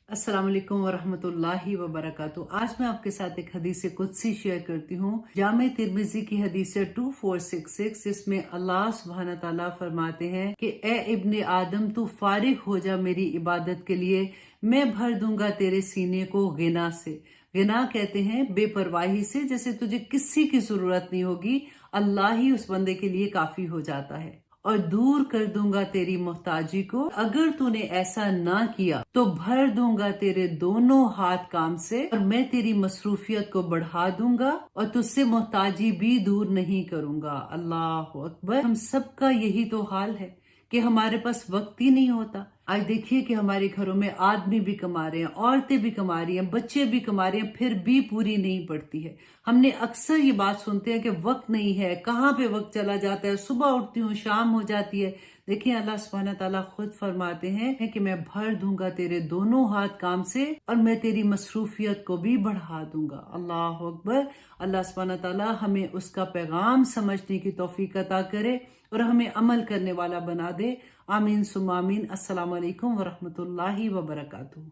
अस्सलाम वालेकुम वरहमतुल्लाहि वबरकातुहू। आज मैं आपके साथ एक हदीस कुदसी शेयर करती हूँ। जामे तिर्मिज़ी की हदीस 2466, जिसमें अल्लाह सुब्हान ताला फरमाते हैं कि ए इब्ने आदम, तू फारिग हो जा मेरी इबादत के लिए, मैं भर दूंगा तेरे सीने को गिना से। गिना कहते हैं बेपरवाही से, जैसे तुझे किसी की जरूरत नहीं होगी, अल्लाह ही उस बंदे के लिए काफी हो जाता है। और दूर कर दूंगा तेरी मोहताजी को, अगर तूने ऐसा ना किया तो भर दूंगा तेरे दोनों हाथ काम से, और मैं तेरी मसरूफियत को बढ़ा दूंगा और तुझसे मोहताजी भी दूर नहीं करूंगा। अल्लाह अकबर। हम सबका यही तो हाल है कि हमारे पास वक्त ही नहीं होता। आज देखिए कि हमारे घरों में आदमी भी कमा रहे हैं, औरतें भी कमा रही हैं, बच्चे भी कमा रहे हैं, फिर भी पूरी नहीं पड़ती है। हमने अक्सर ये बात सुनते हैं कि वक्त नहीं है, कहाँ पे वक्त चला जाता है, सुबह उठती हूँ शाम हो जाती है। देखिए अल्लाह सुब्हान ताला खुद फरमाते हैं कि मैं भर दूंगा तेरे दोनों हाथ काम से और मैं तेरी मसरूफियत को भी बढ़ा दूंगा। अल्लाह अकबर। अल्लाह सुब्हान ताला हमें उसका पैगाम समझने की तौफीक अता करे और हमें अमल करने वाला बना दे। आमीन सुम्मा आमीन। अस्सलाम वालेकुम वरहमतुल्लाहि वबरकातुहू।